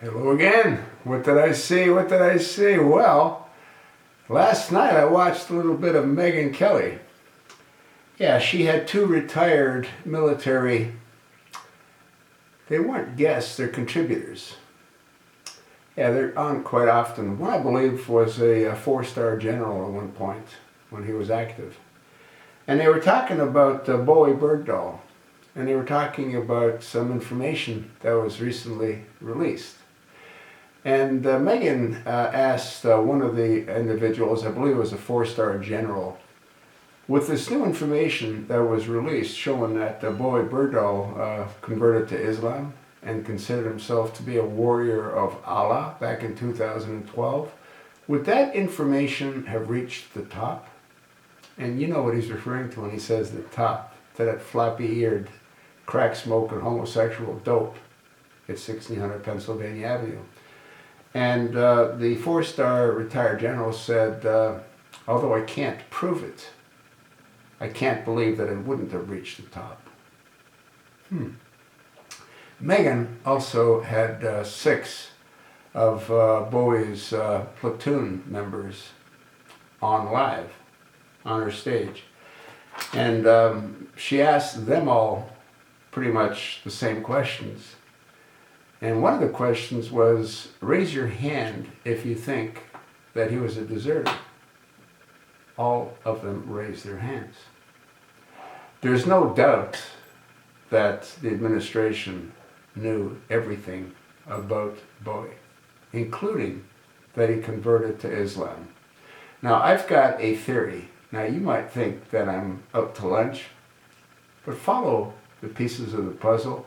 Hello again. What did I see? What did I see? Well, last night I watched a little bit of Megyn Kelly. Yeah, she had two retired military, they weren't guests, they're contributors. Yeah, they're on quite often. One I believe was a four-star general at one point when he was active. And they were talking about Bowe Bergdahl. And they were talking about some information that was recently released. And Megyn asked one of the individuals, I believe it was a four-star general, with this new information that was released showing that Bowe Bergdahl converted to Islam and considered himself to be a warrior of Allah back in 2012, would that information have reached the top? And you know what he's referring to when he says the top, to that floppy-eared, crack-smoking homosexual dope at 1600 Pennsylvania Avenue. And the four-star retired general said, although I can't prove it, I can't believe that it wouldn't have reached the top. Megyn also had 6 of Bowe's platoon members on live, on her stage. And she asked them all pretty much the same questions. And one of the questions was, raise your hand if you think that he was a deserter. All of them raised their hands. There's no doubt that the administration knew everything about Bowe, including that he converted to Islam. Now, I've got a theory. Now, you might think that I'm up to lunch, but follow the pieces of the puzzle,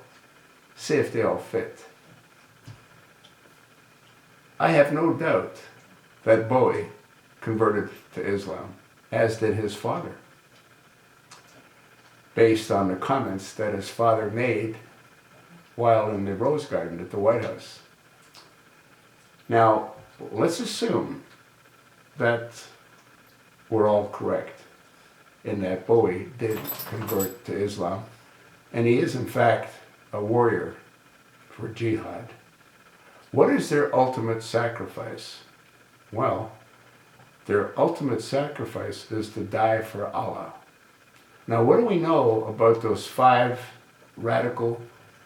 see if they all fit. I have no doubt that Bowe converted to Islam, as did his father, based on the comments that his father made while in the Rose Garden at the White House. Now, let's assume that we're all correct in that Bowe did convert to Islam, and he is in fact a warrior for Jihad. What is their ultimate sacrifice? Well, their ultimate sacrifice is to die for Allah. Now, what do we know about those 5 radical,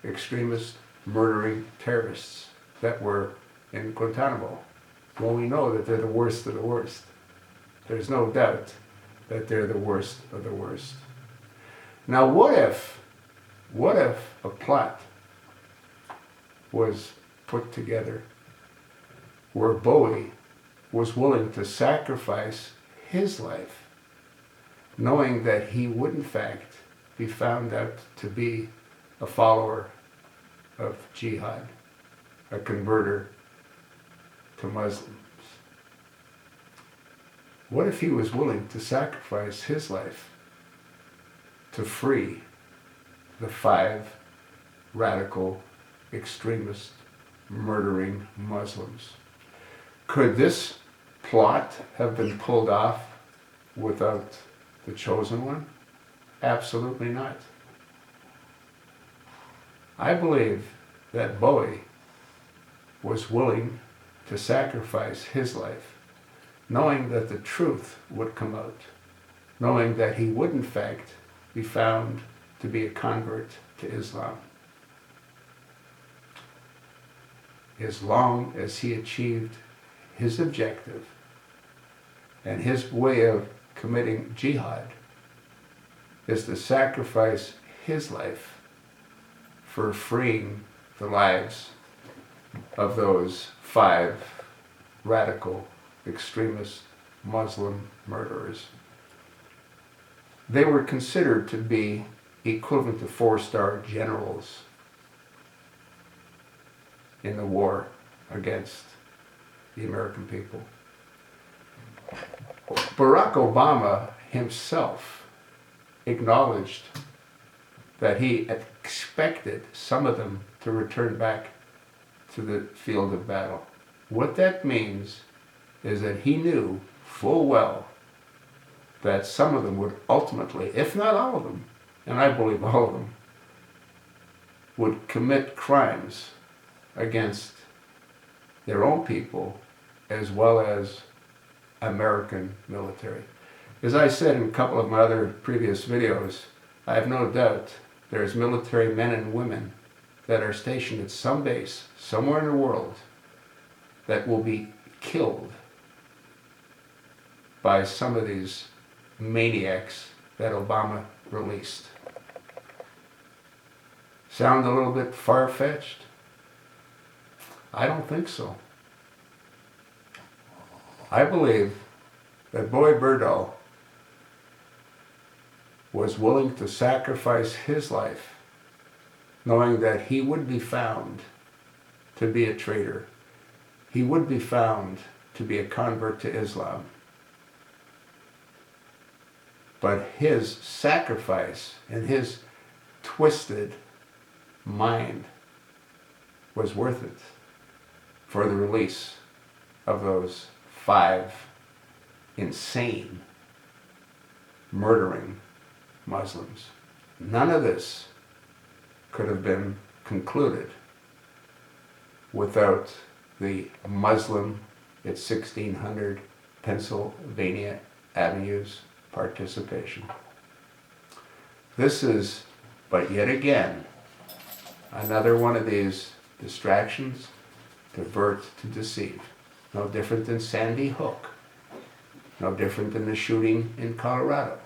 extremist, murdering terrorists that were in Guantanamo? Well, we know that they're the worst of the worst. There's no doubt that they're the worst of the worst. Now, what if a plot was put together where Bowe was willing to sacrifice his life, knowing that he would in fact be found out to be a follower of Jihad, a converter to Muslims? What if he was willing to sacrifice his life to free the 5 radical, extremist, murdering Muslims? Could this plot have been pulled off without the chosen one? Absolutely not. I believe that Bowe was willing to sacrifice his life, knowing that the truth would come out, knowing that he would in fact be found to be a convert to Islam, as long as he achieved his objective and his way of committing jihad is to sacrifice his life for freeing the lives of those 5 radical, extremist Muslim murderers. They were considered to be equivalent to 4-star generals in the war against the American people. Barack Obama himself acknowledged that he expected some of them to return back to the field of battle. What that means is that he knew full well that some of them would ultimately, if not all of them, and I believe all of them, would commit crimes against their own people as well as American military. As I said in a couple of my other previous videos, I have no doubt there's military men and women that are stationed at some base somewhere in the world that will be killed by some of these maniacs that Obama released. Sound a little bit far-fetched? I don't think so. I believe that Bowe Bergdahl was willing to sacrifice his life, knowing that he would be found to be a traitor. He would be found to be a convert to Islam. But his sacrifice and his twisted mind was worth it for the release of those 5 insane, murdering Muslims. None of this could have been concluded without the Muslim at 1600 Pennsylvania Avenue's participation. This is, but yet again, another one of these distractions, divert to deceive. No different than Sandy Hook. No different than the shooting in Colorado.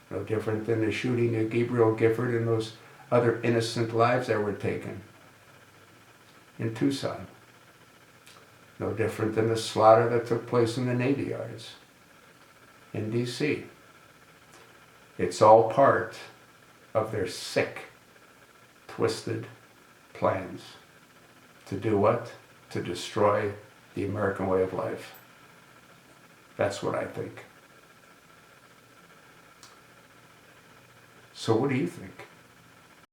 No different than the shooting of Gabriel Gifford and those other innocent lives that were taken in Tucson. No different than the slaughter that took place in the Navy Yards in D.C. It's all part of their sick, twisted plans to do what? To destroy the American way of life. That's what I think. So what do you think?